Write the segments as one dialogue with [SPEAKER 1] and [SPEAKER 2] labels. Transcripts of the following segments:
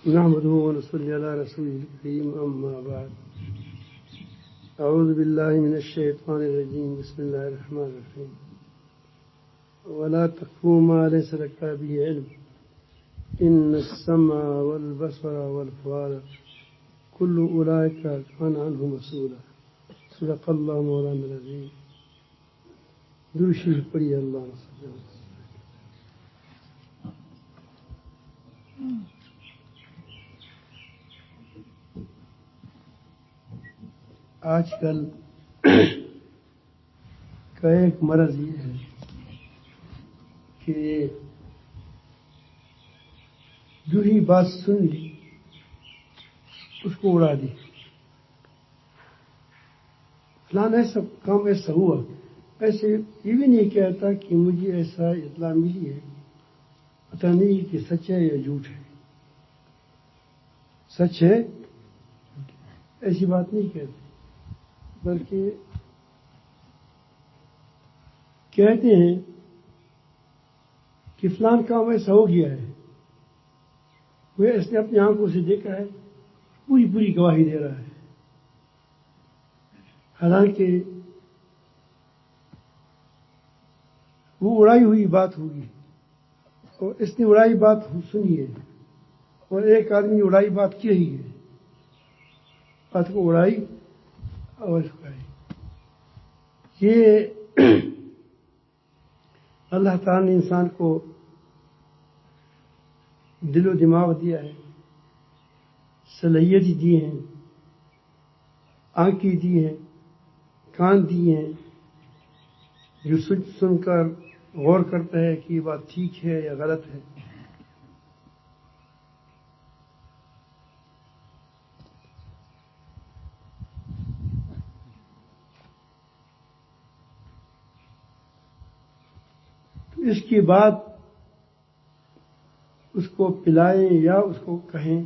[SPEAKER 1] نحمده ونصلي على رسوله الكريم أما بعد أعوذ بالله من الشيطان الرجيم بسم الله الرحمن الرحيم ولا تقف ما ليس لك به علم إن السمع والبصر والفؤاد كل أولئك كان عنه مسؤولا صدق الله مولانا العظيم. درود شریف پڑھیے. اللہ صلی اللہ علیہ وسلم. آج کل کا ایک مرض یہ ہے کہ جو ہی بات سن لی اس کو اڑا دی. فلاں ایسا کام ایسا ہوا، ایسے یہ بھی نہیں کہتا کہ مجھے ایسا اطلاع ملی ہے، پتہ نہیں کہ سچ ہے یا جھوٹ ہے. سچ ہے ایسی بات نہیں کہتے، بلکہ کہتے ہیں کہ فلان کام ایسا ہو گیا ہے، وہ اس نے اپنی آنکھوں سے دیکھا ہے، پوری گواہی دے رہا ہے. حالانکہ وہ اڑائی ہوئی بات ہوگی، اور اس نے اڑائی بات سنی ہے، اور ایک آدمی اڑائی بات کی ہی ہے، بات کو اڑائی اور اڑائی. یہ اللہ تعالیٰ نے انسان کو دل و دماغ دیا ہے، صلاحیت دی ہیں، آنکھیں دی ہیں، کان دیے ہیں، جو سن کر غور کرتا ہے کہ یہ بات ٹھیک ہے یا غلط ہے. تو اس کے بعد اس کو پلائیں یا اس کو کہیں،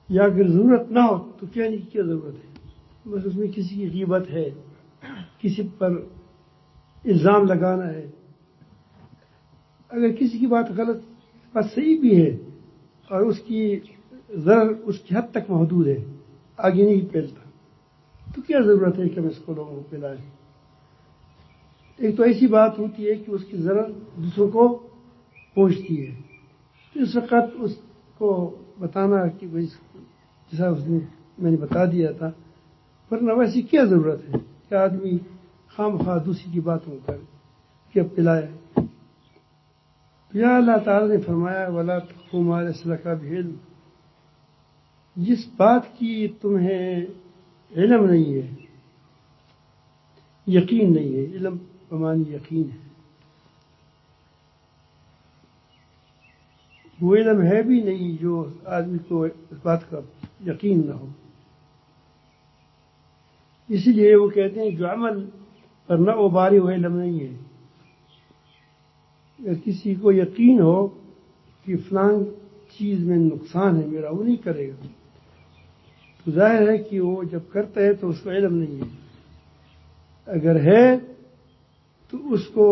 [SPEAKER 1] یا اگر ضرورت نہ ہو تو کہنے کی کیا ضرورت ہے؟ بس اس میں کسی کی غیبت ہے، کسی پر الزام لگانا ہے. اگر کسی کی بات غلط، بات صحیح بھی ہے اور اس کی ضرر اس کی حد تک محدود ہے، آگے نہیں پھیلتا، تو کیا ضرورت ہے کہ ہم اس کو لوگوں کو پلائیں؟ ایک تو ایسی بات ہوتی ہے کہ اس کی ضرر دوسروں کو پہنچتی ہے، تو اس وقت اس کو بتانا کہ بھائی جیسا اس نے میں نے بتا دیا تھا، ورنہ ویسی کیا ضرورت ہے کہ آدمی خام خواہ دوسری کی باتوں پر کہ پلائے. یا اللہ تعالیٰ نے فرمایا وَلَا تَقْفُ مَا لَيْسَ لَكَ بِهِ عِلْمٌ، جس بات کی تمہیں علم نہیں ہے، یقین نہیں ہے. علم بمعنی یقین ہے. وہ علم ہے بھی نہیں جو آدمی کو اس بات کا یقین نہ ہو. اسی لیے وہ کہتے ہیں جو عمل پر نہ اباری وہ علم نہیں ہے. اگر کسی کو یقین ہو کہ فلان چیز میں نقصان ہے میرا، وہ نہیں کرے گا، تو ظاہر ہے کہ وہ جب کرتا ہے تو اس کو علم نہیں ہے. اگر ہے تو اس کو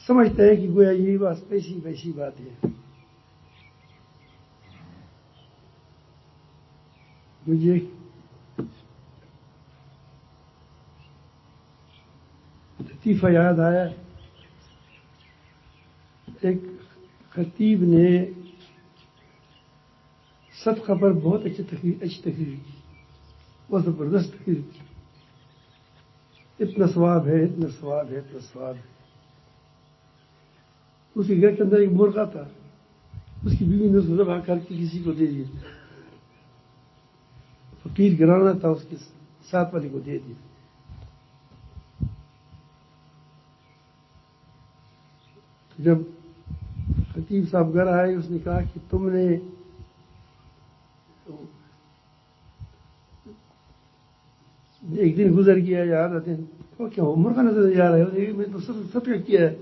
[SPEAKER 1] سمجھتا ہے کہ گویا یہی بات ویسی بات ہے. مجھے لطیفہ یاد آیا. ایک خطیب نے صدقہ پر بہت اچھی تقریر کی، بہت زبردست تقریر کی. اتنا ثواب ہے، اتنا ثواب ہے، اتنا ثواب ہے. اس کے گھر کے اندر ایک مرغا تھا، اس کی بیوی نے اس کو ذبح کر کے کسی کو دے دیا. فقیر گرانا تھا، اس کے ساتھ والے کو دے دیا. جب خطیب صاحب گھر آئے اس نے کہا کہ تم نے ایک دن گزر گیا یا آدھا دن، وہ کیا ہو مرغا نظر جا رہا ہے؟ میں تو سب کیا ہے.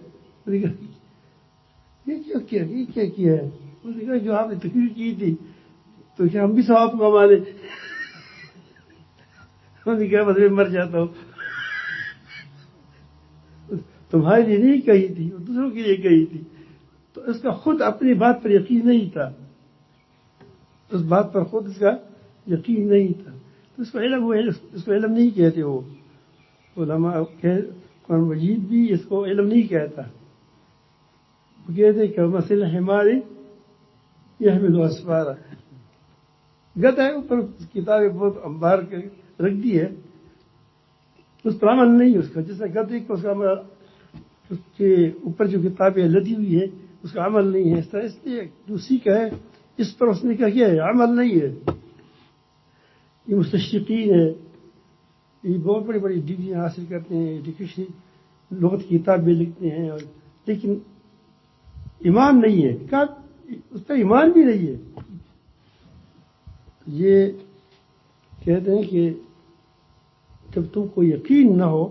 [SPEAKER 1] یہ کیا ہے؟ اس نے کہا جو آپ نے تقریر کی تھی تو کیا ہم بھی ثواب کما لیں؟ انہوں نے کہا بس میں مر جاتا ہوں. تمہارے لیے نہیں کہی تھی، وہ دوسروں کے لیے کہی تھی. تو اس کا خود اپنی بات پر یقین نہیں تھا، اس بات پر خود اس کا یقین نہیں تھا. تو اس کو علم نہیں کہتے. وہ علماء قرآن مجید بھی اس کو علم نہیں کہتا. وہ کہتے کہ مثل ہماری یحمل اسفارا، گدھا ہے اوپر کتابیں بہت انبار کے رکھ دی ہے، اس پر عمل نہیں ہے اس کا. جیسے گدھے کو اس کے اوپر جو کتابیں لدی ہوئی ہے اس کا عمل نہیں ہے. اس طرح اس لیے جو سیکھا ہے اس پر اس نے کیا ہے، عمل نہیں ہے. یہ مستشرقین ہے، یہ بہت بڑی بڑی ڈگریاں حاصل کرتے ہیں، ایجوکیشن لغت کی کتابیں لکھتے ہیں، لیکن ایمان نہیں ہے، اس کا ایمان بھی نہیں ہے. یہ کہتے ہیں کہ جب تم کو یقین نہ ہو،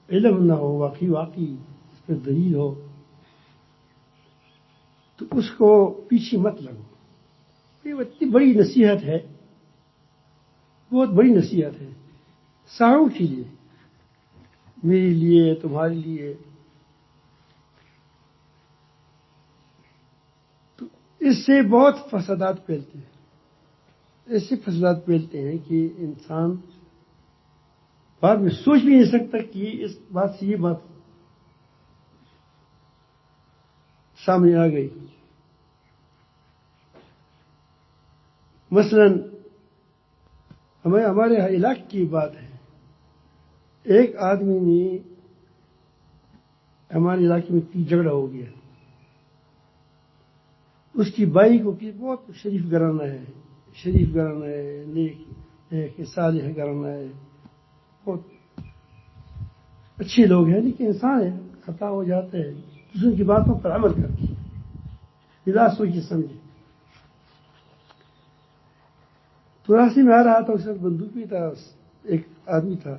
[SPEAKER 1] علم نہ ہو، واقعی اس پہ دلیل ہو، تو اس کو پیچھے مت لگو. یہ اتنی بڑی نصیحت ہے، بہت بڑی نصیحت ہے ساروں کے لیے، میرے لیے، تمہارے لیے. تو اس سے بہت فسادات پھیلتے ہیں، ایسے فسادات پھیلتے ہیں کہ انسان بعد میں سوچ بھی نہیں سکتا کہ اس بات سے یہ بات سامنے آ گئی. مثلا ہمارے علاقے کی بات ہے، ایک آدمی نے ہمارے علاقے میں جھگڑا ہو گیا. اس کی بائی کو کہ بہت شریف گھرانہ ہے، نیک ہے کہ صالح گھرانہ ہے، بہت اچھے لوگ ہیں، لیکن انسان ہے، خطا ہو جاتا ہے، دوسروں کی باتوں پر عمل کرتے ہیں بلا سوچے سمجھے. تو راستے میں آ رہا تھا، اس وقت بندوق بھی تھا، ایک آدمی تھا.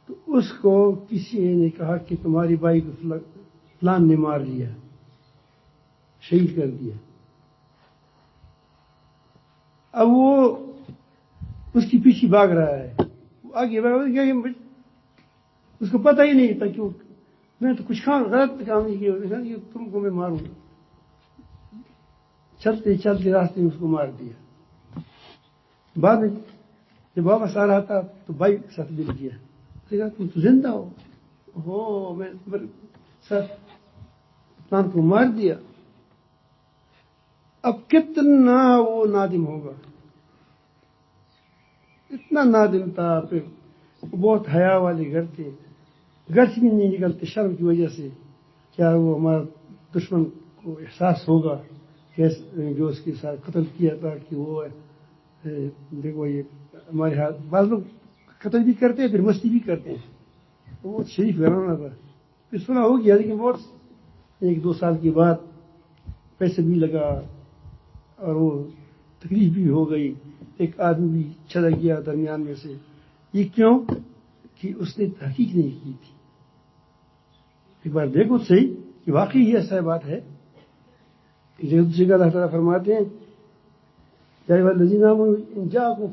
[SPEAKER 1] تو اس کو کسی نے کہا کہ تمہاری بائی کو فلان نے مار لیا، شہید کر دیا. اب وہ اس کی پیچھے بھاگ رہا ہے، وہ آگے بھاگ، اس کو پتہ ہی نہیں تھا کہ میں تو کچھ غلط کام نہیں کیا، تم کو میں ماروں گا. چلتے چلتے راستے میں اس کو مار دیا. بعد میں جب واپس آ رہا تھا تو بائی کے ساتھ مل گیا. کہا تم تو زندہ ہو، میں تمہارے ساتھ پلان کو مار دیا. اب کتنا وہ نادم ہوگا، اتنا نادم تھا. پھر بہت حیا والے گھر تھے، گھر سے بھی نہیں نکلتے شرم کی وجہ سے. کیا وہ ہمارا دشمن کو احساس ہوگا کہ جو اس کے ساتھ قتل کیا تھا کہ وہ دیکھو یہ ہمارے ہاتھ. بعض لوگ قتل بھی کرتے ہیں پھر مستی بھی کرتے ہیں. بہت شریف گھرانہ تھا. پھر سنا ہو گیا، لیکن بہت 1-2 سال کے بعد پیسے بھی لگا اور وہ تکلیف بھی ہو گئی. ایک آدمی بھی چلا گیا درمیان میں سے. یہ کیوں؟ کہ اس نے تحقیق نہیں کی تھی. ایک بار دیکھو صحیح کہ واقعی یہ ایسا بات ہے. دوسری جگہ اللہ تعالیٰ فرماتے ہیں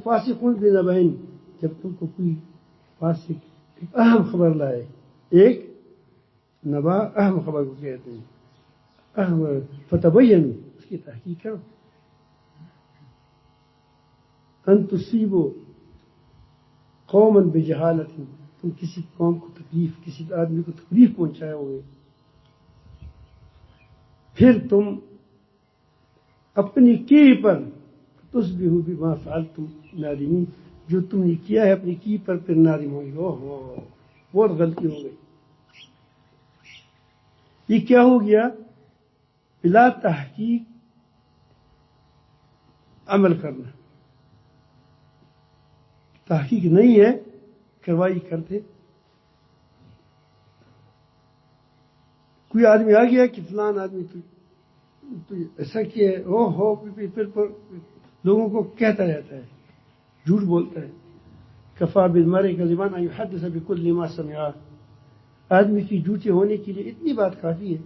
[SPEAKER 1] فاسق بنبأ، جب تم کو کوئی فاسق ایک اہم خبر لائے. ایک نبا اہم خبر کو کہتے ہیں، اہم فتبینوا، اس کی تحقیق کرو. ان تصیبوا قوما بجہالۃ، تم کسی قوم کو تکلیف، کسی آدمی کو تکلیف پہنچائے ہوئے، پھر تم اپنی کی پر تصبحوا بما فعلتم نادمین، جو تم نے کیا ہے اپنی کی پر پھر نادم ہوں گے. اوہ بہت غلطی ہو گئی. یہ کیا ہو گیا؟ بلا تحقیق عمل کرنا. تحقیق نہیں ہے، کروائی کرتے. کوئی آدمی آ گیا کہ فلان آدمی تو ایسا کیا ہے، پھر لوگوں کو کہتا رہتا ہے، جھوٹ بولتا ہے. کفا بالمرء کذبا ان یحدث بکل ما سمع. آدمی کی جھوٹے ہونے کے لیے اتنی بات کافی ہے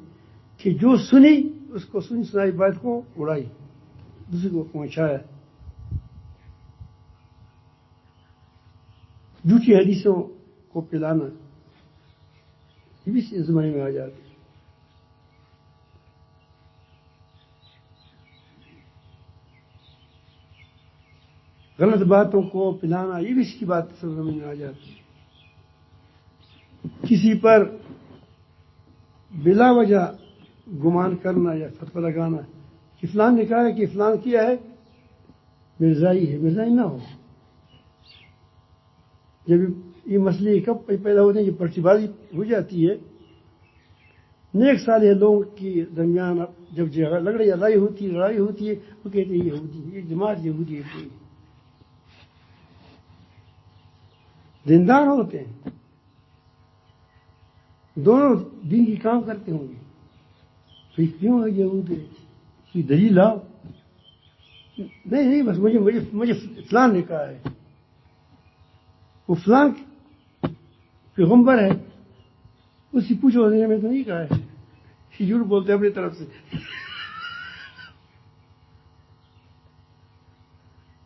[SPEAKER 1] کہ جو سنی اس کو سنی سنائی بات کو اڑائی، دوسرے کو پہنچایا. جھوٹی حدیثوں کو پلانا. یہ بھی اس زمانے میں آ جاتے ہیں. غلط باتوں کو پلانا یہ بھی اس کی بات سمجھ میں آ جاتی ہے. کسی پر بلا وجہ گمان کرنا یا فتویٰ لگانا کہ فلان نے کہا ہے کہ فلان کیا ہے مرزائی ہے، مرزائی نہ ہو. جب یہ مسئلے کب پیدا ہوتے ہیں جب پرچی بازی ہو جاتی ہے، نیک صالح لوگوں کے درمیان جب لڑائی ہوتی ہے وہ کہتے ہیں یہودی، یہ جماعت یہودی ہے پوری. دیندار ہوتے ہیں، دونوں دین کی کام کرتے ہوں گے، پھر کیوں ہے یہود ہے؟ کوئی دلیل لاؤ. نہیں بس مجھے فلان نے کہا ہے. وہ فلان پیغمبر ہے، اس سے پوچھو نے میں تو نہیں کہا ہے. جھوٹ بولتے اپنی طرف سے.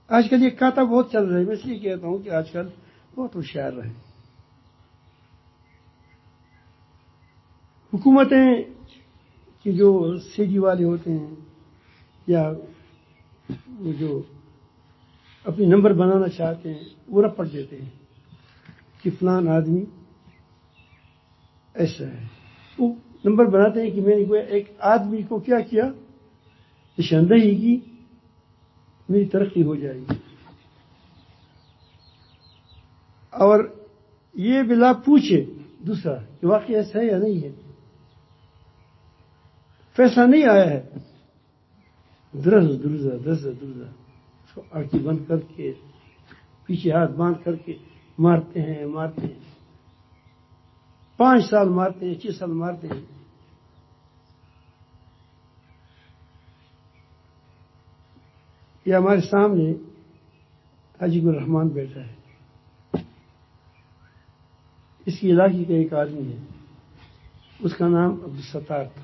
[SPEAKER 1] آج کل یہ کاتا بہت چل رہا ہے. میں اس لیے کہتا ہوں کہ آج کل بہت ہوشیار رہے. حکومتیں کہ جو سیڈی والے ہوتے ہیں یا وہ جو اپنی نمبر بنانا چاہتے ہیں وہ رپٹ دیتے ہیں کہ فلان آدمی ایسا ہے. وہ نمبر بناتے ہیں کہ میں نے ایک آدمی کو کیا نشاندہی کی، میری ترقی ہو جائے گی. اور یہ بلا پوچھے دوسرا کہ واقعی ایسا ہے یا نہیں ہے. فیصلہ نہیں آیا ہے، درزہ اس کو آنکھیں بند کر کے پیچھے ہاتھ باندھ کر کے مارتے ہیں. 5 سال مارتے ہیں، 6 سال مارتے ہیں. یہ ہمارے سامنے حاجی گل رحمان بیٹھا ہے. اس کی علاقے کا ایک آدمی ہے، اس کا نام عبدالستار تھا.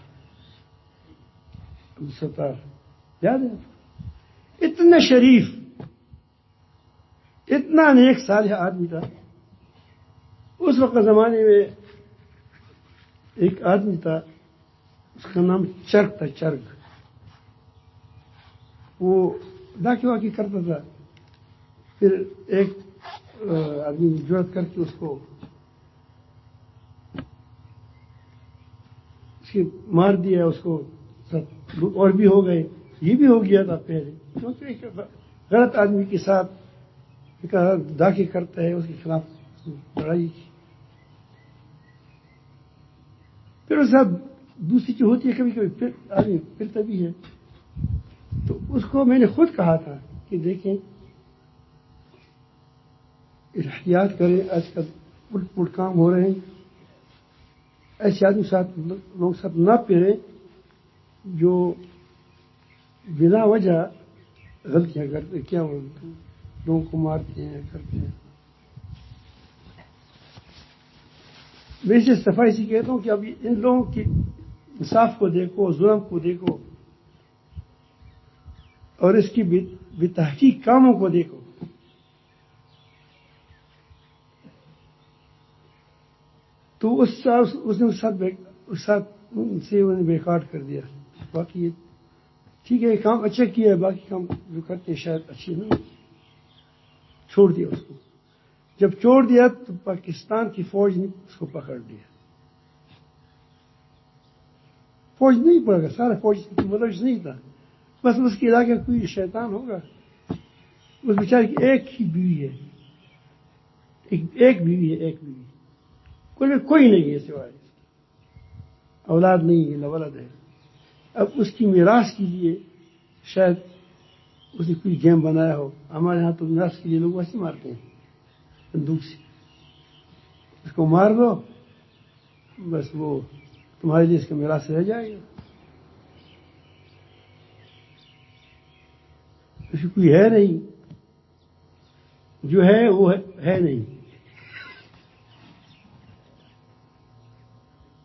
[SPEAKER 1] عبدالستار یاد ہے؟ اتنا شریف، اتنا نیک صالح آدمی تھا. اس وقت زمانے میں ایک آدمی تھا، اس کا نام چرگ تھا. چرگ وہ ڈاکی واکی کرتا تھا. پھر ایک آدمی جرات کر کے اس کو مار دیا. اس کو اور بھی ہو گئے، یہ بھی ہو گیا تھا پہلے، کیونکہ ایک غلط آدمی کے ساتھ ڈاکی کرتا ہے، اس کے خلاف لڑائی کی. پھر اس ساتھ دوسری جو ہوتی ہے کبھی کبھی پھر آدمی پھرتا بھی ہے. تو اس کو میں نے خود کہا تھا کہ دیکھیں احتیاط کریں، آج کل الٹ پلٹ کام ہو رہے ہیں. ایسے آدمی ساتھ لوگ ساتھ نہ پھریں جو بلا وجہ غلطیاں کرتے، کیا وہ لوگوں کو مارتے ہیں کرتے ہیں. میں اسے صفائی سے کہتا ہوں کہ اب ان لوگوں کی انصاف کو دیکھو، ظلم کو دیکھو، اور اس کی بتحقیق کاموں کو دیکھو. تو اس نے اس ساتھ سے انہیں بیکاٹ کر دیا. باقی ٹھیک ہے، کام اچھا کیا ہے، باقی کام جو کرتے ہیں شاید اچھے نہیں. چھوڑ دیا اس کو. جب چھوڑ دیا تو پاکستان کی فوج نے اس کو پکڑ لیا. فوج نہیں پڑ گا، سارا فوج ملوث نہیں تھا، بس اس کے علاقے کا کوئی شیطان ہوگا. اس بیچارے کی ایک ہی بیوی ہے، ایک بیوی ہے، ایک بیوی. کوئی نہیں ہے سوائے، اولاد نہیں ہے، نہ ولد ہے. اب اس کی میراث کے لیے شاید اس نے کوئی گیم بنایا ہو. ہمارے ہاں تو میراث کے لیے لوگ ویسے مارتے ہیں بندوق سے. اس کو مار دو بس وہ تمہارے لیے اس کا میراث رہ جائے گا. اس کی کوئی ہے نہیں، جو ہے وہ ہے نہیں.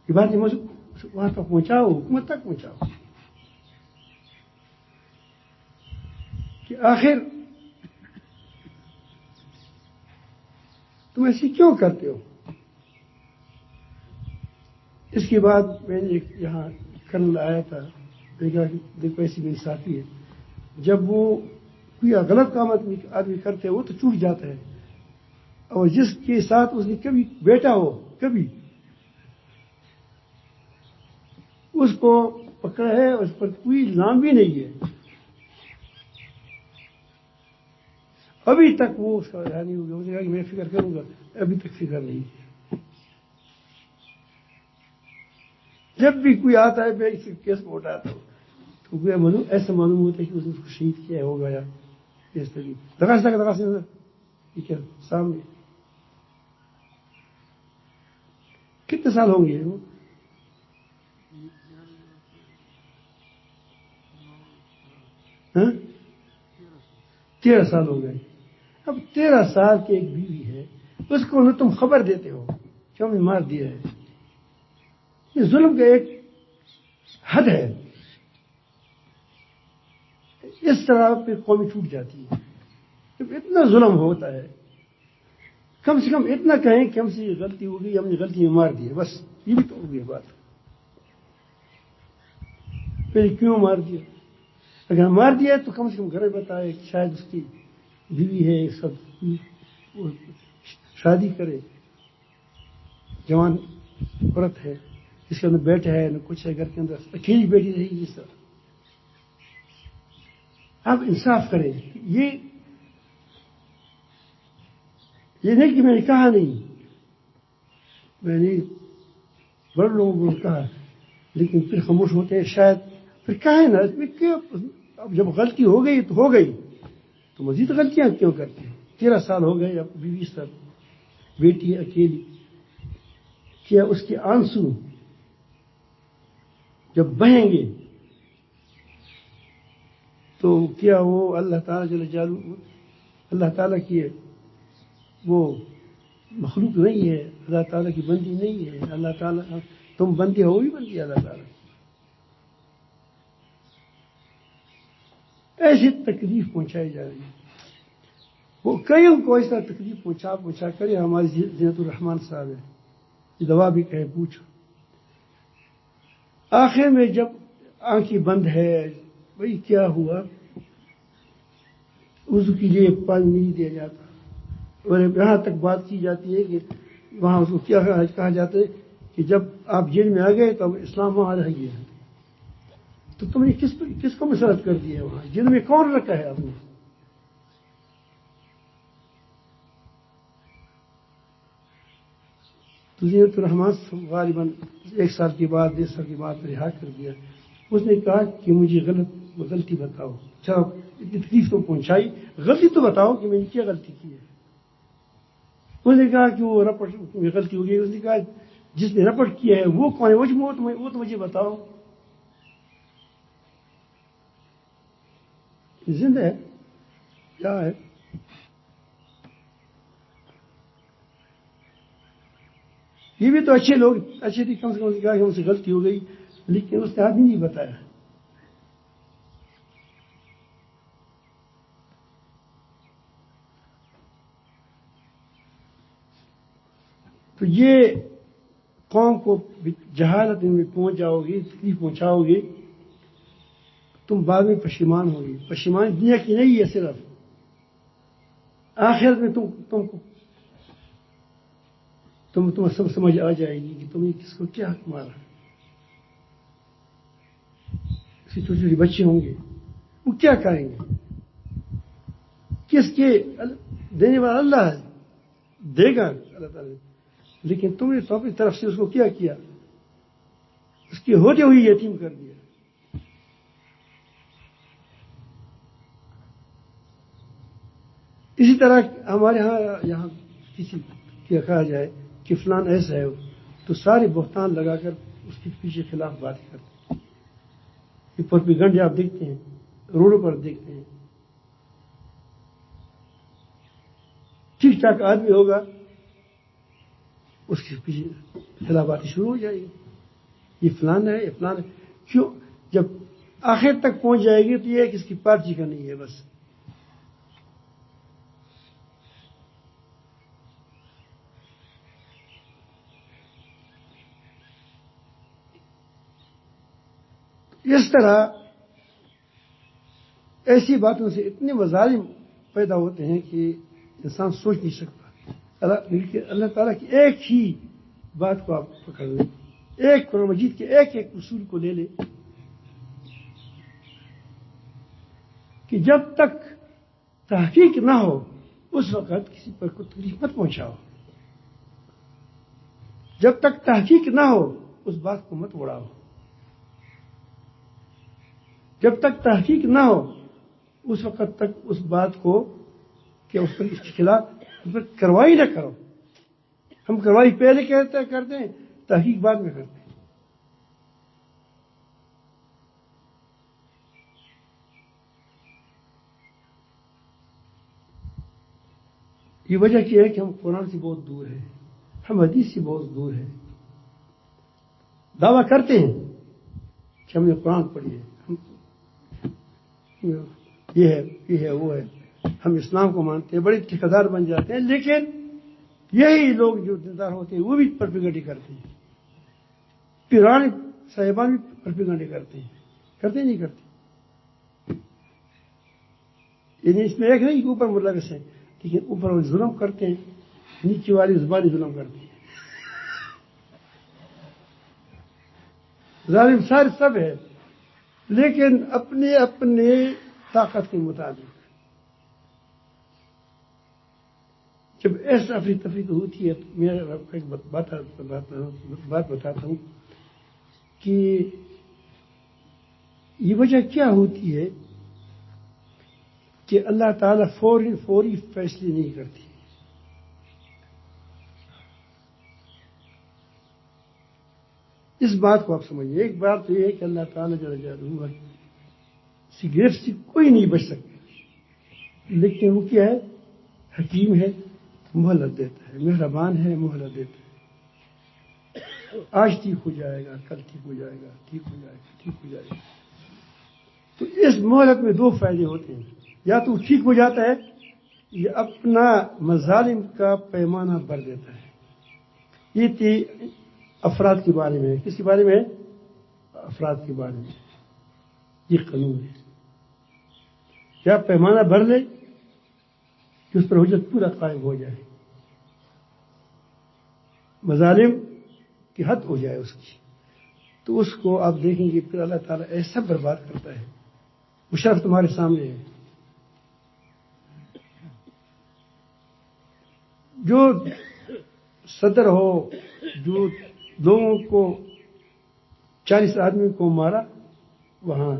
[SPEAKER 1] یہ بات وہاں تک پہنچاؤ، حکومت تک پہنچاؤ کہ آخر تم ایسے کیوں کرتے ہو. اس کے بعد میں نے ایک یہاں کرنل آیا تھا، میں نے کہا کہ دیکھو ایسی میری ساتھی ہے، جب وہ کوئی غلط کام آدمی کرتے وہ تو چوٹ جاتا ہے، اور جس کے ساتھ اس نے کبھی بیٹا ہو کبھی اس کو پکڑا ہے، اس پر کوئی الزام بھی نہیں ہے، ابھی تک وہ اس کا رہا نہیں ہوگا، اس نے کہا کہ میں فکر کروں گا، ابھی تک فکر نہیں ہے۔ جب بھی کوئی آتا ہے میں اس کیس کو اٹھاتا ہوں تو ایسا معلوم ہوتا ہے کہ اس نے اس کو شہید کیا ہوگا یا اس طریقے درخواست ٹھیک ہے سامنے کتنے سال ہوں گے وہ؟ 13 سال ہو گئے۔ اب 13 سال کی ایک بیوی ہے، اس کو نہ تم خبر دیتے ہو کہ ہم نے مار دیا ہے، یہ ظلم کا ایک حد ہے، اس طرح پہ قومی ٹوٹ جاتی ہے جب اتنا ظلم ہوتا ہے۔ کم سے کم اتنا کہیں کہ ہم سے یہ غلطی ہو گئی، ہم نے غلطی میں مار دی ہے، بس یہ بھی تو ہو گئی بات۔ پھر کیوں مار دیا؟ اگر مار دیا تو کم سے کم گھر میں بتائے، شاید اس کی بیوی ہے، سب شادی کرے، جوان عورت ہے جس کے اندر بیٹا ہے نہ کچھ ہے، گھر کے اندر اکیلی بیٹی رہی گی اس طرح۔ آپ انصاف کریں، یہ نہیں کہ میں نے کہا نہیں، میں نے بڑے لوگوں کو کہا، لیکن پھر خاموش ہوتے ہیں شاید، پھر کہیں نا اب جب غلطی ہو گئی تو ہو گئی، تو مزید غلطیاں کیوں کرتے ہیں؟ 13 سال ہو گئے، اب بیوی سب بیٹی اکیلی، کیا اس کے آنسو جب بہیں گے تو کیا وہ اللہ تعالیٰ جل جلالہ، اللہ تعالیٰ کی وہ مخلوق نہیں ہے، اللہ تعالیٰ کی بندی نہیں ہے؟ اللہ تعالیٰ تم بندی ہو بھی بندی اللہ تعالیٰ، ایسی تکلیف پہنچائی جا رہی ہے۔ وہ کئیوں کو ایسا تکلیف پہنچا کر ہمارے زینت الرحمان صاحب ہے، یہ دوا بھی کہے پوچھو، آخر میں جب آنکھیں بند ہے، بھائی کیا ہوا، وضو کے لیے پانی نہیں دیا جاتا، اور یہاں تک بات کی جاتی ہے کہ وہاں اس کو کیا کہا جاتا ہے کہ جب آپ جیل میں آ گئے تو اسلام وہاں رہ گیا، تو تم نے کس کو مسرت کر دی ہے؟ وہاں جیل میں کون رکھا ہے آپ نے؟ تو زینت الرحمان غالباً 1 سال کے بعد 1.5 سال کے بعد رہا کر دیا۔ اس نے کہا کہ مجھے غلطی بتاؤ، اچھا اتنی تکلیف تو پہنچائی، غلطی تو بتاؤ کہ میں نے کیا غلطی کی ہے۔ اس نے کہا کہ وہ رپٹ میں غلطی ہو گئی۔ اس نے کہا جس نے رپٹ کیا ہے وہ کون ہے؟ وہ تو مجھے بتاؤ، زندہ ہے کیا ہے؟ یہ بھی تو اچھے لوگ، اچھے تھے، کم سے کم کہا کہ ہم سے غلطی ہو گئی، لیکن اس نے آدمی نہیں بتایا۔ تو یہ قوم کو جہالت میں پہنچ جاؤ گی، تکلیف پہنچاؤ گی، تم بعد میں پشیمان ہوگی۔ پشیمان دنیا کی نہیں ہے، صرف آخرت میں تم سب سمجھ آ جائے گی کہ تم نے کس کو کیا حق مارا۔ چھوٹے چھوٹے بچے ہوں گے، وہ کیا کریں گے؟ کس کے دینے والا اللہ ہے، دے گا اللہ تعالیٰ، لیکن تم نے تو اپنی طرف سے اس کو کیا اس کے ہوتے ہوئے یتیم کر دیا۔ اسی طرح ہمارے یہاں کسی کیا کہا جائے کہ فلان ایسا ہے، تو سارے بہتان لگا کر اس کے پیچھے خلاف بات کرتے ہیں۔ یہ پروپیگنڈے آپ دیکھتے ہیں، روڈوں پر دیکھتے ہیں، ٹھیک ٹھاک آدمی ہوگا اس کے پیچھے خلاف باتیں شروع ہو جائے گی، یہ فلان ہے، یہ فلان ہے، کیوں؟ جب آخر تک پہنچ جائے گی تو یہ کہ اس کی پارٹی کا نہیں ہے بس۔ اس طرح ایسی باتوں سے اتنے مظالم پیدا ہوتے ہیں کہ انسان سوچ نہیں سکتا. اللہ تعالیٰ کی ایک ہی بات کو آپ پکڑ لیں, ایک قرآن مجید کے ایک ایک اصول کو لے لیں کہ جب تک تحقیق نہ ہو اس وقت کسی پر کوئی تکلیف مت پہنچاؤ. جب تک تحقیق نہ ہو اس بات کو مت اڑاؤ. جب تک تحقیق نہ ہو اس وقت تک اس بات کو کہ اس پر اس کے خلاف اس پر کارروائی نہ کرو. ہم کارروائی پہلے کرتے ہیں, تحقیق بعد میں کرتے ہیں. یہ وجہ کیا ہے کہ ہم قرآن سے بہت دور ہیں, ہم حدیث سے بہت دور ہیں. دعویٰ کرتے ہیں کہ ہم نے قرآن پڑھی ہے, یہ ہے وہ ہے, ہم اسلام کو مانتے ہیں, بڑے ٹھیکیدار بن جاتے ہیں. لیکن یہی لوگ جو دیندار ہوتے ہیں وہ بھی پروپیگنڈی کرتے ہیں. پیران صاحبان بھی پروپیگنڈی کرتے ہیں. کرتے نہیں کرتے. یعنی اس میں ایک نہیں کہ اوپر ملوث ہے, لیکن اوپر وہ ظلم کرتے ہیں, نیچے والی زبانی ظلم کرتی ہے. ظالم سب ہے, لیکن اپنے اپنے طاقت کے مطابق. جب ایسا افری ہوتی ہے تو میں آپ کو ایک بات بتاتا ہوں کہ یہ وجہ کیا ہوتی ہے کہ اللہ تعالیٰ فوری فیصلے نہیں کرتی. اس بات کو آپ سمجھیے. ایک بات تو یہ ہے کہ اللہ تعالیٰ جل جلالہ گرفت سے کوئی نہیں بچ سکتا, لیکن وہ کیا ہے, حکیم ہے, مہلت دیتا ہے, مہربان ہے, مہلت دیتا ہے. آج ٹھیک ہو جائے گا, کل ٹھیک ہو جائے گا, ٹھیک ہو جائے گا, ٹھیک ہو جائے گا. تو اس مہلت میں دو فائدے ہوتے ہیں, یا تو ٹھیک ہو جاتا ہے یا اپنا مظالم کا پیمانہ بھر دیتا ہے. یہ تھی افراد کے بارے میں. کس کے بارے میں؟ افراد کے بارے میں. یہ قانون ہے. یا پیمانہ بھر لے کہ اس پر حجت پورا قائم ہو جائے, مظالم کی حد ہو جائے اس کی, تو اس کو آپ دیکھیں گے پھر اللہ تعالیٰ ایسا برباد کرتا ہے. مشرف تمہارے سامنے ہے. جو صدر ہو, جو لوگوں کو 40 آدمی کو مارا وہاں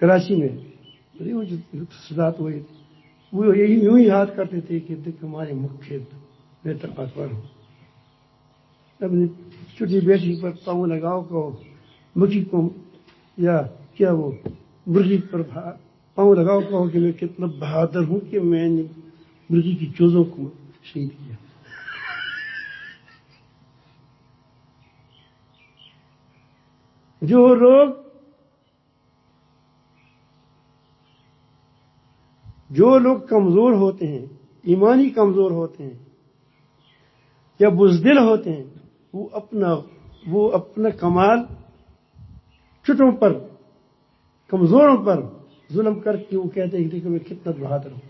[SPEAKER 1] کراچی میں, وہ جو صدات ہوئی تھی, وہ یوں ہی ہاتھ کرتے تھے کہ دیکھ ہمارے مکھیت میں طاقتور ہوں. اپنی چھوٹی بیٹی پر پاؤں لگاؤ کو, مکھی کو یا کیا وہ مرغی پر پاؤں لگاؤ کہو کہ میں کتنا بہادر ہوں کہ میں نے مرغی کی چوزوں کو شہید کیا. جو لوگ کمزور ہوتے ہیں, ایمانی کمزور ہوتے ہیں یا بزدل ہوتے ہیں, وہ اپنا کمال چھٹوں پر, کمزوروں پر ظلم کر کے وہ کہتے ہیں کہ دیکھو میں کتنا بہادر ہوں.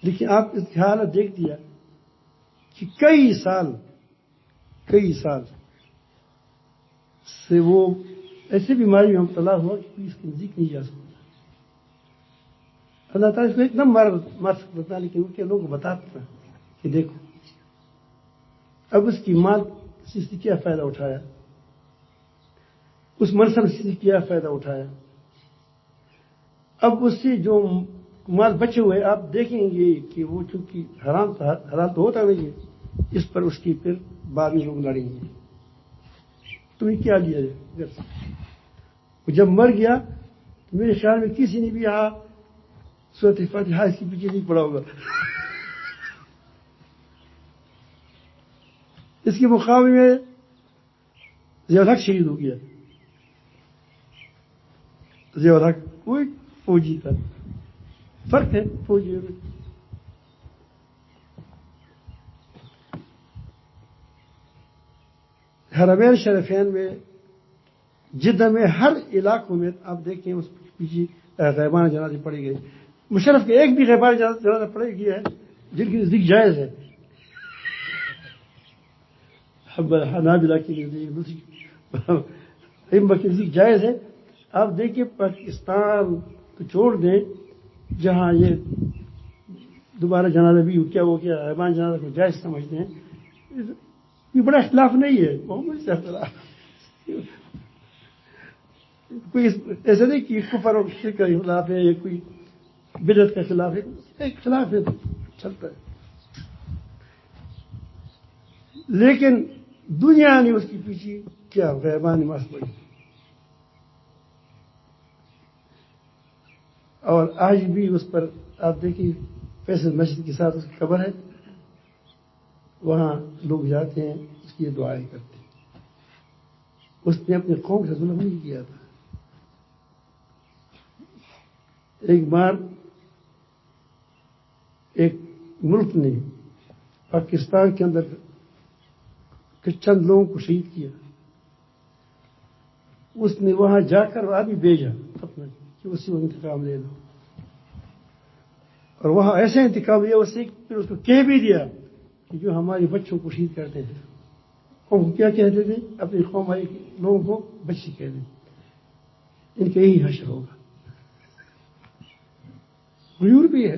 [SPEAKER 1] لیکن آپ اس کی حالت دیکھ دیا کہ کئی سال سے وہ ایسی بیماری میں مبتلا ہوا کہ کوئی اس کے نزدیک نہیں جا سکتا. اللہ تعالیٰ اس کو ایک دم مار سکتا, لیکن ان کے لوگ بتاتے ہیں کہ دیکھو اب اس کی مال سے کیا فائدہ اٹھایا, اس منصب سے کیا فائدہ اٹھایا. اب اس سے جو مال بچے ہوئے آپ دیکھیں گے کہ وہ چونکہ حرام تو ہوتا نہیں ہے, اس پر اس کی پھر بعد میں لوگ لڑیں گے. تمہیں کیا لیا جائے؟ وہ جب مر گیا تو میرے خیال میں کسی نے بھی یہاں سورۃ فاتحہ اس کے پیچھے نہیں پڑا ہوگا. اس کے مقابلے میں ضیاء الحق شہید ہو گیا. ضیاء الحق کوئی فوجی تھا, فرق ہے فوجی میں. حرمین شریفین میں جدہ میں ہر علاقوں میں آپ دیکھیں اس پیچھے غیبانہ جنازے پڑھی گئی. مشرف کے ایک بھی غیبانہ جنازہ پڑھی گئی ہے جن کی نزدیک جائز ہے. حنابلہ کی نزدیک ائمہ کی نزدیک جائز ہے. آپ دیکھیے پاکستان تو چھوڑ دیں جہاں یہ دوبارہ جنازہ بھی کیا وہ کیا غیبانہ جنازہ کو جائز سمجھتے ہیں. یہ بڑا اختلاف نہیں ہے محمد سے اختلاف کوئی ایسا نہیں کہ کفر اور شرک کا خلاف ہے یا کوئی بدعت کا خلاف ہے. ایک خلاف ہے چلتا ہے لیکن دنیا نے اس کے پیچھے کیا غیبانہ نماز پڑھی. اور آج بھی اس پر آپ دیکھیے فیصل مسجد کے ساتھ اس کی قبر ہے. وہاں لوگ جاتے ہیں اس کی دعائیں کرتے ہیں. اس نے اپنے قوم سے ظلم نہیں کیا تھا. ایک بار ایک ملک نے پاکستان کے اندر چند لوگوں کو شہید کیا. اس نے وہاں جا کر آدمی بھیجا اپنا کہ اسی کو انتقام لے لو. اور وہاں ایسے انتقام لیا اس سے پھر اس کو کہہ بھی دیا کہ جو ہمارے بچوں کو شہید کرتے تھے قوم کو کیا کہتے تھے اپنی قوم والے لوگوں کو بچی کہتے تھے. ان کا یہی حشر ہوگا. غیور بھی ہے.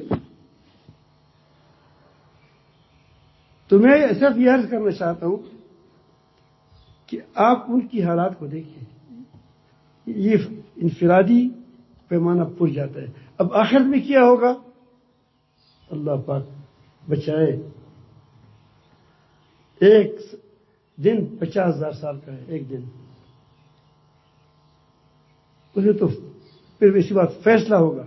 [SPEAKER 1] تو میں صرف یہ عرض کرنا چاہتا ہوں کہ آپ ان کی حالات کو دیکھیں. یہ انفرادی پیمانہ پور جاتا ہے. اب آخرت میں کیا ہوگا اللہ پاک بچائے. ایک دن 50,000 سال کا ہے. ایک دن اسے تو پھر اسی بات فیصلہ ہوگا.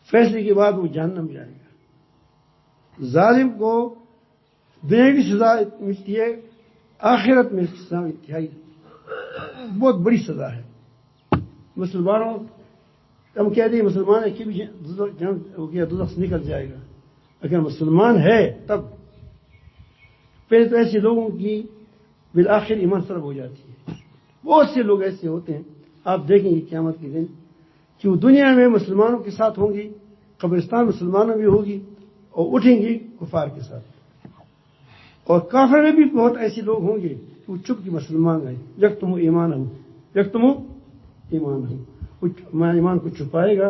[SPEAKER 1] فیصلے کے بعد وہ جہنم میں جائے گا. ظالم کو دنیاوی سزا ملتی ہے. آخرت میں سزا انتہائی بہت بڑی سزا ہے. مسلمانوں ہم کہتے ہیں مسلمان ہے کہ بھی دوزخ سے نکل جائے گا. اگر مسلمان ہے تب پہلے تو ایسے لوگوں کی بالآخر ایمان طلب ہو جاتی ہے. بہت سے لوگ ایسے ہوتے ہیں آپ دیکھیں گے قیامت کے دن کہ وہ دنیا میں مسلمانوں کے ساتھ ہوں گی, قبرستان مسلمانوں میں ہوگی اور اٹھیں گی کفار کے ساتھ. اور کافر میں بھی بہت ایسے لوگ ہوں گے کہ وہ چپ کے مسلمان ہیں. یکتم ایمان ہوں یکتم ایمان ہوں. وہ ایمان کو چھپائے گا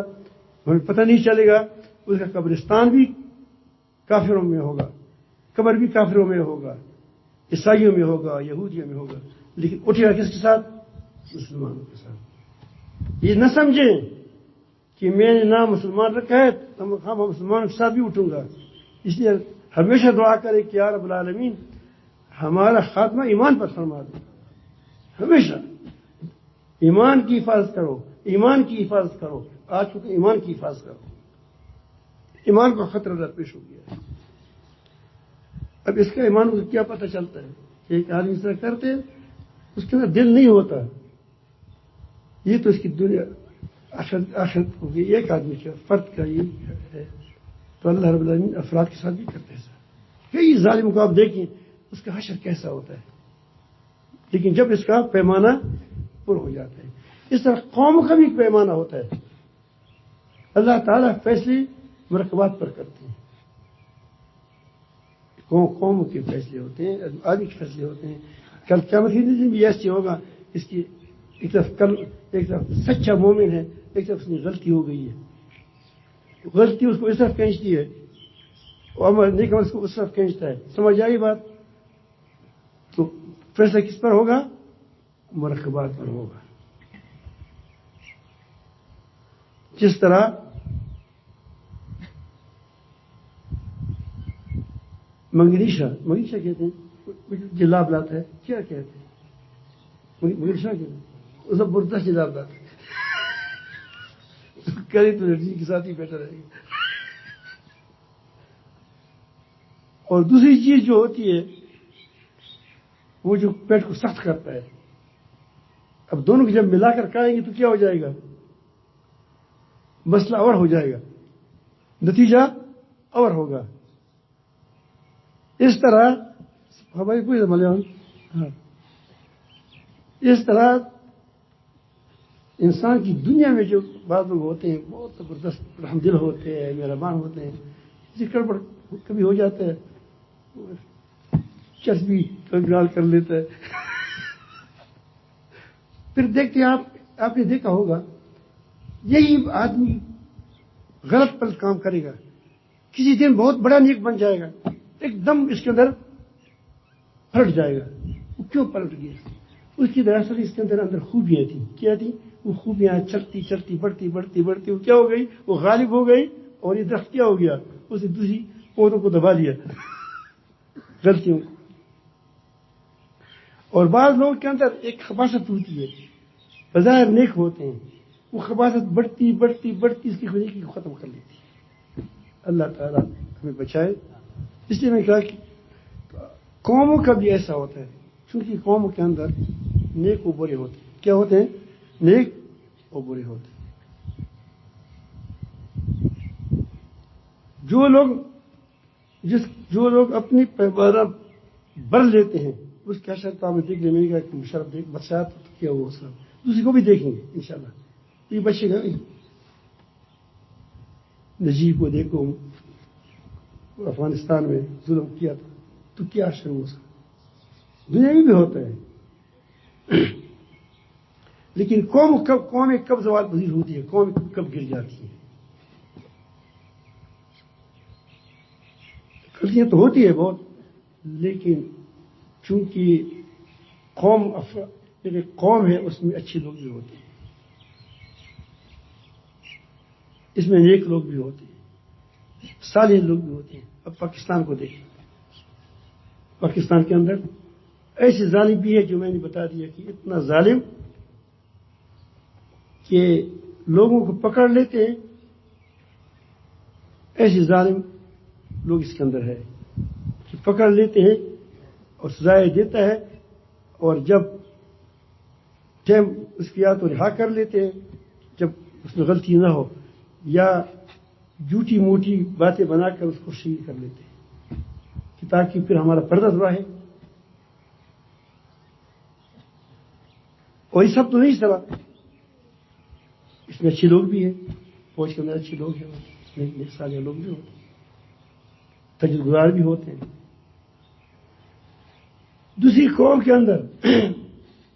[SPEAKER 1] ہمیں پتہ نہیں چلے گا. اس کا قبرستان بھی کافروں میں ہوگا, قبر بھی کافروں میں ہوگا, عیسائیوں میں ہوگا, یہودیوں میں ہوگا, لیکن اٹھے گا کس کے ساتھ؟ مسلمانوں کے ساتھ. یہ نہ سمجھیں کہ میں نے نام مسلمان رکھا ہے ہم مسلمانوں کے ساتھ بھی اٹھوں گا. اس لیے ہمیشہ دعا کرے کہ یا رب العالمین ہمارا خاتمہ ایمان پر فرما دے. ہمیشہ ایمان کی حفاظت کرو, ایمان کی حفاظت کرو. آج کو ایمان کی حفاظت کرو. ایمان کو خطرہ پیش ہو گیا. اب اس کا ایمان کو کیا پتہ چلتا ہے کہ ایک آدمی اس طرح کرتے اس کے اندر دل نہیں ہوتا. یہ تو اس کی دنیا آخرت ہو گئی ایک آدمی کا فرد کا یہ ہے. تو اللہ رب العالمین افراد کے ساتھ بھی کرتے ہیں. کئی ظالم کو آپ دیکھیں اس کا حشر کیسا ہوتا ہے, لیکن جب اس کا پیمانہ پر ہو جاتا ہے. اس طرح قوم کا بھی ایک پیمانہ ہوتا ہے. اللہ تعالیٰ فیصلے مرکبات پر کرتے ہیں. قوم کے فیصلے ہوتے ہیں, آدمی کے فیصلے ہوتے ہیں. کل قیامت کے دن بھی ایسے ہوگا اس کی ایک طرف سچا مومن ہے, ایک طرف اس میں غلطی ہو گئی ہے. غلطی اس کو اس طرف کھینچتی ہے اور عمل نیک عمل اس کو اس طرف کھینچتا ہے. سمجھ آئی بات؟ تو فیصلہ کس پر ہوگا؟ مرکبات پر ہوگا. جس طرح منگنیشا کہتے ہیں جلاب لاتا ہے. کیا کہتے ہیں منگنیشا کہتے ہیں اس برداشت جلاب لاتا ہے. کرے تو جی کے ساتھ ہی بیٹھا رہے گا. اور دوسری چیز جو ہوتی ہے وہ جو پیٹ کو سخت کرتا ہے. اب دونوں کو جب ملا کر کھائیں گے تو کیا ہو جائے گا؟ مسئلہ اور ہو جائے گا, نتیجہ اور ہوگا. اس طرح ہماری کوئی ملیاں اس طرح انسان کی دنیا میں جو بعض لوگ ہوتے ہیں بہت زبردست رحم دل ہوتے ہیں، مہربان ہوتے ہیں، کسی گڑبڑ کبھی ہو جاتا ہے چربی کنگال کر لیتا ہے پھر دیکھتے ہیں آپ نے دیکھا ہوگا یہی آدمی غلط پل کام کرے گا، کسی دن بہت بڑا نیک بن جائے گا، ایک دم اس کے اندر پلٹ جائے گا۔ وہ کیوں پلٹ گیا؟ اس کی دراصل اس کے اندر خوبیاں تھیں۔ کیا تھی وہ خوبیاں؟ چلتی چلتی بڑھتی بڑھتی بڑھتی وہ کیا ہو گئی؟ وہ غالب ہو گئی، اور یہ درخت کیا ہو گیا؟ اس نے دوسری پودوں کو دبا دیا غلطیوں کو۔ اور بعض لوگوں کے اندر ایک خباثت ہوتی ہے، بظاہر نیک ہوتے ہیں، وہ خباثت بڑھتی بڑھتی بڑھتی اس کی نیکی کو ختم کر لیتی ہے۔ اللہ تعالیٰ ہمیں بچائے۔ اس لیے میں کہا کہ قوموں کا بھی ایسا ہوتا ہے، چونکہ قوموں کے اندر نیک و برے ہوتے ہیں۔ کیا ہوتے ہیں؟ نیک و برے ہوتے ہیں۔ جو لوگ اپنی پیمانہ بر لیتے ہیں اس کا اثر تو آپ نے دیکھ لیں۔ میں نے کہا کہ مشرف دیکھ برسات تو کیا ہوا اس کا، دوسری کو بھی دیکھیں گے انشاءاللہ، یہ بچے گا نہیں۔ نجیب کو دیکھو، افغانستان میں ظلم کیا تھا تو کیا اثر ہوا اس کا، دنیا میں بھی ہوتا ہے۔ لیکن قومیں کب زوال پذیر ہوتی ہے، قوم کب گر جاتی ہے؟ غلطیاں تو ہوتی ہے بہت، لیکن چونکہ قوم ہے اس میں اچھے لوگ بھی ہوتے ہیں، اس میں نیک لوگ بھی ہوتے ہیں، صالح لوگ بھی ہوتے ہیں۔ اب پاکستان کو دیکھیں، پاکستان کے اندر ایسے ظالم بھی ہے جو میں نے بتا دیا کہ اتنا ظالم کہ لوگوں کو پکڑ لیتے ہیں، ایسے ظالم لوگ اس کے اندر ہے کہ پکڑ لیتے ہیں اور سزائیں دیتا ہے، اور جب ٹائم اس کی یا تو رہا کر لیتے ہیں جب اس میں غلطی نہ ہو، یا جھوٹی موٹی باتیں بنا کر اس کو شہید کر لیتے ہیں کہ تاکہ پھر ہمارا پردہ رہے۔ اور یہ سب تو نہیں سوا، اس میں اچھے لوگ بھی ہیں، فوج کے اندر اچھے لوگ ہیں، اس میں نیک صالح لوگ بھی ہوتے ہیں، تجربہ گزار بھی ہوتے ہیں۔ دوسری قوم کے اندر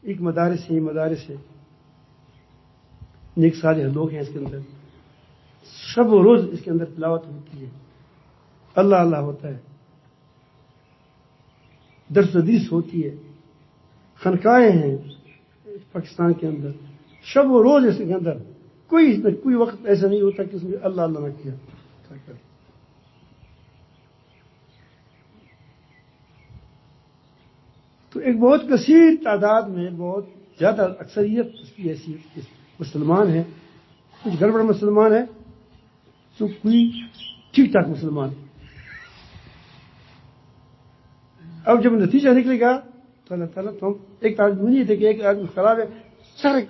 [SPEAKER 1] ایک مدارس ہے، نیک صالح لوگ ہیں اس کے اندر، شب و روز اس کے اندر تلاوت ہوتی ہے، اللہ اللہ ہوتا ہے، درس حدیث ہوتی ہے، خانقاہیں ہیں پاکستان کے اندر، شب و روز اس کے اندر کوئی وقت ایسا نہیں ہوتا کہ اس میں اللہ اللہ نہ کیا۔ تو ایک بہت کثیر تعداد میں بہت زیادہ اکثریت اس کی ایسی مسلمان ہے، کچھ گڑبڑ مسلمان ہے تو کوئی ٹھیک ٹھاک مسلمان ہے۔ اب جب نتیجہ نکلے گا تو اللہ تعالیٰ تو ہم ایک آدمی نہیں تھے کہ ایک آدمی خراب ہے سارے،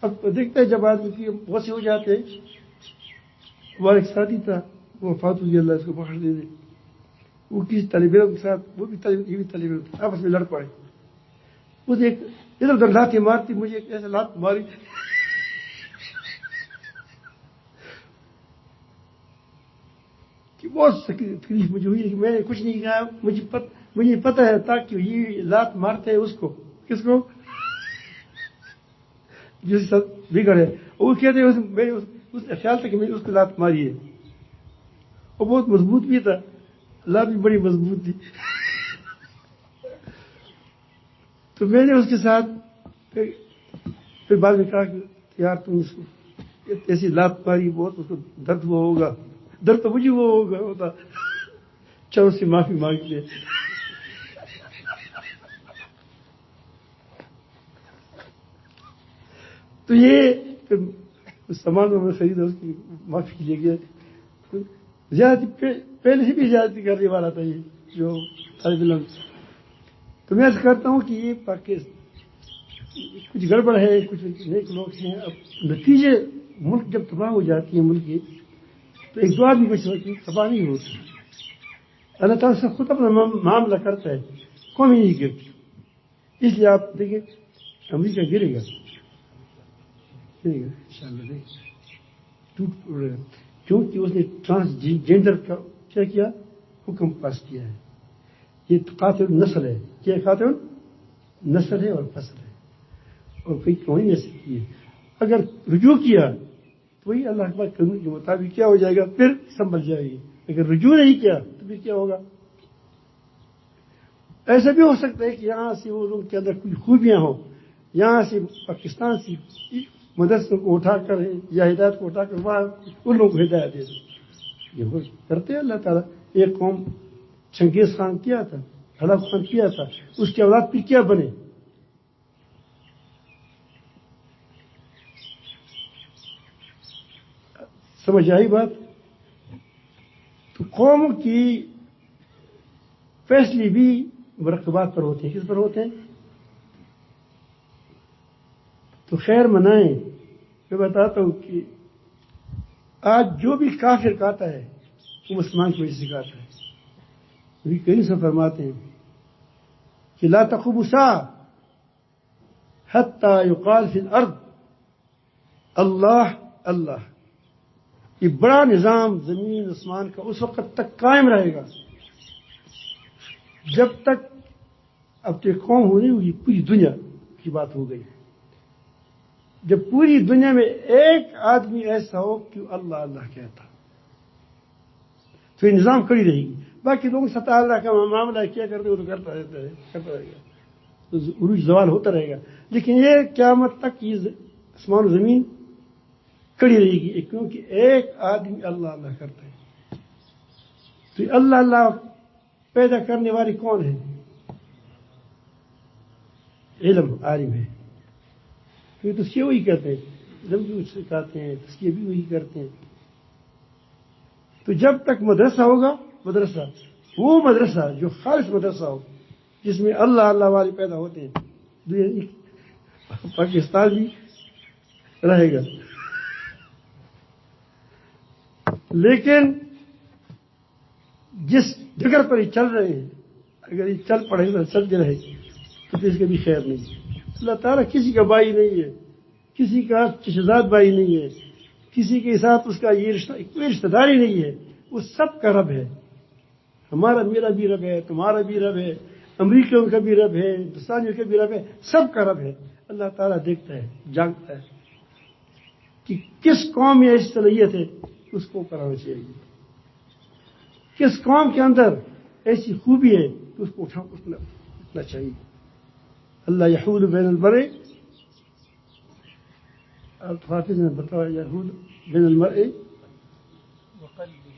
[SPEAKER 1] اب دیکھتے ہیں جب آدمی کی بہت سے ہو جاتے ہیں۔ ہمارا ایک ساتھی تھا، وہ وفات ہوئی، اللہ اس کو بخش دے دے، وہ کسی طالب علم کے ساتھ، وہ بھی طالب علم آپس میں لڑ پڑے، وہ ایک ادھر ادھر لاتے مارتی، مجھے ایک ایسا لات ماری کہ بہت تکلیف مجھے ہوئی، لیکن میں نے کچھ نہیں کہا، مجھے پتہ ہے تاکہ یہ لات مارتے ہیں اس کو، کس کو؟ جس ساتھ بگڑ ہے، وہ کہتے ہیں اس خیال تھا کہ میں نے اس کو لات ماری ہے، وہ بہت مضبوط بھی تھا، لات بھی بڑی مضبوط تھی۔ تو میں نے اس کے ساتھ پھر بعد میں کہا کہ یار تم اس کو ایسی لات ماری، بہت اس کو درد ہوا ہوگا، درد تو مجھے وہ ہوتا، چلو اس سے معافی مانگ لے۔ تو یہ سامان میں خریدا، اس کی معافی لے گیا، زیادتی پہلے سے بھی زیادتی کرنے والا تھا یہ جو طالب علم۔ تو میں ایسا کرتا ہوں کہ یہ کچھ گڑبڑ ہے، کچھ نیک لوگ ہیں، اب نتیجے ملک جب تباہ ہو جاتی ہے ملک کی، تو ایک دو آدمی کچھ تباہ نہیں ہوتی، اللہ تعالیٰ سے خود اپنا معاملہ کرتا ہے، قوم ہی نہیں گرتی۔ اس لیے آپ دیکھیں امریکہ گرے گا انشاءاللہ نہیں، ٹوٹ پڑے گا، کیونکہ اس نے ٹرانسجینڈر کا کیا کیا، حکم پاس کیا ہے. یہ قاتل نسل ہے. کیا قاتل نسل ہے اور فصل ہے، اور کوئی نہیں سکتی ہے. اگر رجوع کیا تو وہی اللہ کے قانون کے مطابق کیا ہو جائے گا، پھر سنبھل جائے گی. اگر رجوع نہیں کیا تو پھر کیا ہوگا؟ ایسا بھی ہو سکتا ہے کہ یہاں سے وہ لوگ کے اندر کوئی خوبیاں ہوں، یہاں سے پاکستان سے مدرسوں کو اٹھا کر یا ہدایت کو اٹھا کر وہاں ان لوگوں کو ہدایت دے دیں. یہ کرتے ہیں اللہ تعالیٰ. ایک قوم چنگیز خان کیا تھا، حلب خان کیا تھا، اس کی اولاد پھر کیا بنے؟ سمجھ آئی بات؟ تو قوم کی فیصلے بھی مرکبات پر ہوتے ہیں. کس پر ہوتے ہیں؟ تو خیر منائیں. میں بتاتا ہوں کہ آج جو بھی کافر کہتا ہے وہ مسلمان کی وجہ سے کہتا ہے. ابھی کئی سے فرماتے ہیں کہ لا تقوم الساعة حتى يقال في الارض اللہ اللہ. یہ بڑا نظام زمین آسمان کا اس وقت تک قائم رہے گا جب تک اب تو قوم ہونی ہوگی، پوری دنیا کی بات ہو گئی. جب پوری دنیا میں ایک آدمی ایسا ہو کہ اللہ اللہ کہتا تو یہ نظام کڑی رہے گی. باقی لوگ ستا اللہ کا معاملہ کیا کرتے ہو تو کرتا رہتا ہے، کرتا رہے گا، تو عروج زوال ہوتا رہے گا. لیکن یہ قیامت تک یہ آسمان و زمین کڑی رہے گی، کیونکہ ایک آدمی اللہ اللہ کرتا ہے. تو اللہ اللہ پیدا کرنے والی کون ہے؟ علم، عالم ہے. تو تسکیہ وہی کرتے ہیں، علم بھی اس سے کہتے ہیں، تسکیہ بھی وہی کرتے ہیں. تو جب تک مدرسہ ہوگا، مدرسہ وہ مدرسہ جو خالص مدرسہ ہو جس میں اللہ اللہ والے پیدا ہوتے ہیں، پاکستان بھی رہے گا. لیکن جس جگہ پر یہ چل رہے ہیں، اگر یہ چل پڑے تو چلتے رہے تو اس کا بھی خیر نہیں. اللہ تعالیٰ کسی کا بھائی نہیں ہے، کسی کا چشزاد بھائی نہیں ہے، کسی کے ساتھ اس کا یہ رشتہ کوئی رشتہ داری نہیں ہے. وہ سب کا رب ہے. ہمارا میرا بھی رب ہے، تمہارا بھی رب ہے، امریکیوں کا بھی رب ہے، ہندوستانیوں کا بھی رب ہے، سب کا رب ہے. اللہ تعالیٰ دیکھتا ہے، جانتا ہے کہ کس قوم میں ایسی صلاحیت ہے اس کو کرانا چاہیے، کس قوم کے اندر ایسی خوبی ہے کہ اس کو اٹھنا چاہیے. اللہ یحول بین المرء، حافظ نے بتایا یحول بین المرء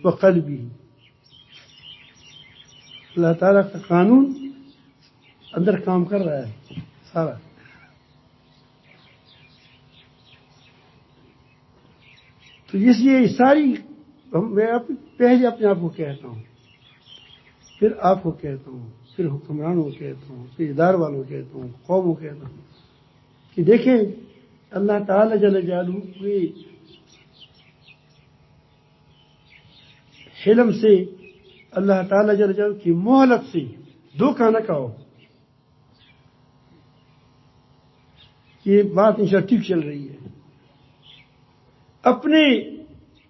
[SPEAKER 1] وقلبہ. اللہ تعالیٰ کا قانون اندر کام کر رہا ہے سارا. تو اس لیے ساری میں پہلے اپنے آپ کو کہتا ہوں، پھر آپ کو کہتا ہوں، پھر حکمرانوں کو کہتا ہوں، پھر ادارے والوں کو کہتا ہوں، قوموں کو کہتا ہوں کہ دیکھیں اللہ تعالیٰ جل جلالہ کے حلم سے، اللہ تعالیٰ جل جلالہ کی مہلت سے دھوکہ نہ کھاؤ. یہ بات انشاءاللہ ٹھیک چل رہی ہے. اپنے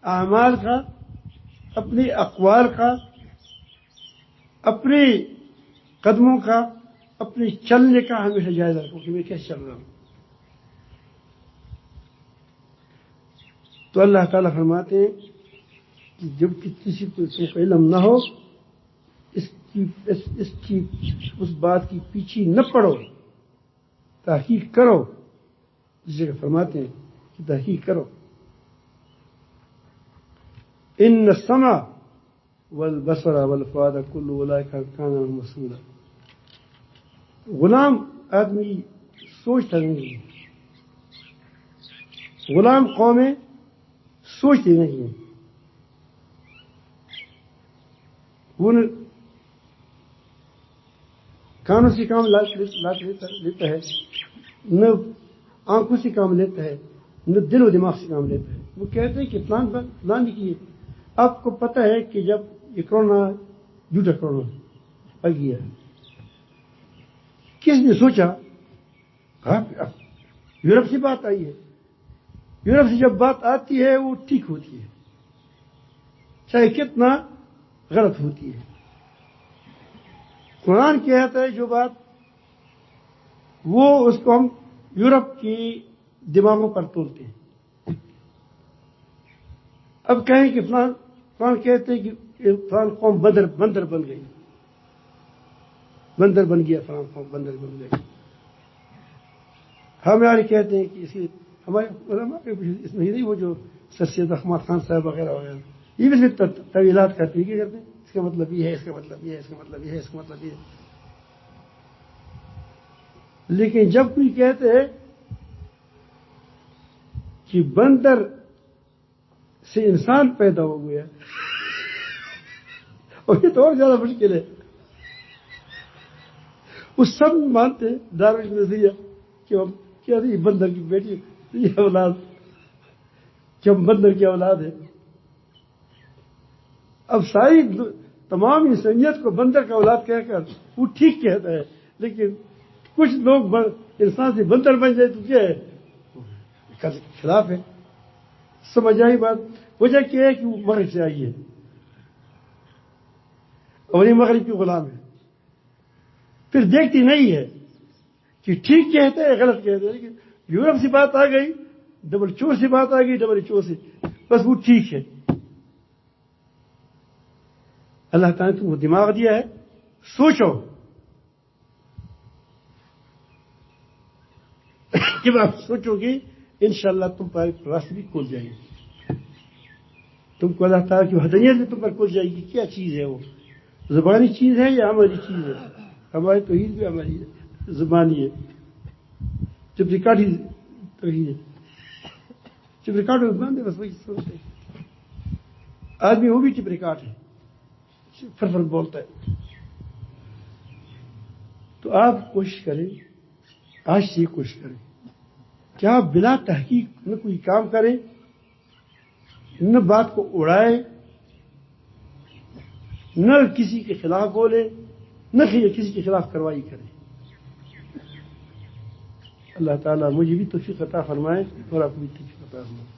[SPEAKER 1] اعمال کا، اپنے اقوال کا، اپنے قدموں کا، اپنے چلنے کا ہمیشہ جائزہ رکھو کہ میں کیسے چل رہا ہوں. تو اللہ تعالیٰ فرماتے ہیں کہ جب کسی کو علم نہ ہو اس بات کی پیچھے نہ پڑو، تحقیق کرو. اس جگہ فرماتے ہیں کہ تحقیق کرو. ان السمع والبصر والفؤاد كل اولئک کان عنہ مسئولا. غلام آدمی سوچتا نہیں ہے، غلام قومیں سوچتی نہیں ہیں. وہ کانوں سے کام لیتا ہے، نہ آنکھوں سے کام لیتا ہے، نہ دل و دماغ سے کام لیتا ہے. وہ کہتے ہیں کہ پلان بھی کیے. آپ کو پتہ ہے کہ جب یہ کرونا جھوٹا کرونا آ گیا، کس نے سوچا؟ ہاں یورپ سے بات آئی ہے. یورپ سے جب بات آتی ہے وہ ٹھیک ہوتی ہے چاہے کتنا غلط ہوتی ہے. قرآن کہتا ہے جو بات وہ اس کو ہم یورپ کی دماغوں پر تولتے ہیں. اب کہیں کہ فلان کہتے ہیں کہ فلان قوم بندر بن گئی, بندر بن گیا, فلان قوم بندر بن گئی. ہمارے کہتے ہیں کہ اسی ہمارے اس میں نہیں وہ جو سر سید احمد خان صاحب وغیرہ وغیرہ یہ بھی طویلات کرتے ہیں. کیا کرتے ہیں اس کا مطلب یہ ہے, اس کا مطلب یہ ہے, اس کا مطلب یہ ہے, اس کا مطلب یہ ہے. لیکن جب کوئی کہتے ہیں کہ بندر سے انسان پیدا ہو گیا اور یہ تو اور زیادہ مشکل ہے. وہ سب مانتے ہیں ڈاروین کا نظریہ کہ ہم کیا یہ بندر کی بیٹی یہ اولاد کہ ہم بندر کی اولاد ہے. اب ساری تمام انسانیت کو بندر کا اولاد کہہ کر وہ ٹھیک کہتا ہے, لیکن کچھ لوگ انسان سے بندر بن جائے تو کیا ہے اس کا خلاف ہے. سمجھ آئی بات؟ وجہ کیا ہے کہ وہ مغرب سے آئی ہے اور یہ مغرب کی غلام ہے. پھر دیکھتی نہیں ہے کہ ٹھیک کہتے ہیں غلط کہتے ہیں. لیکن یورپ سے بات آ گئی, ڈبل چور سے بات آ گئی, ڈبل چور سے, بس وہ ٹھیک ہے. اللہ تعالیٰ نے تم کو دماغ دیا ہے, سوچو. جب آپ سوچو گے انشاءاللہ تم پر راستہ بھی کھل جائے گی. تم کو اللہ تعالیٰ کی وحدانیت میں تم پر کھل جائے گی. کیا چیز ہے وہ؟ زبانی چیز ہے یا عملی چیز ہے؟ ہماری توحید بھی ہماری زبانی ہے. جب ریکارڈ ہی توحید ہے, جب ریکارڈ زبان ہے بس وہی سنتے ہیں. آدمی وہ بھی ٹپ ریکارڈ ہے, فر بولتا ہے. تو آپ کوشش کریں, آج سے کوشش کریں کہ آپ بلا تحقیق نہ کوئی کام کریں, نہ بات کو اڑائیں, نہ کسی کے خلاف بولیں, نہ کسی کے خلاف کارروائی کریں. اللہ تعالیٰ مجھے بھی توفیق عطا فرمائے اور آپ کو بھی توفیق عطا فرمائے.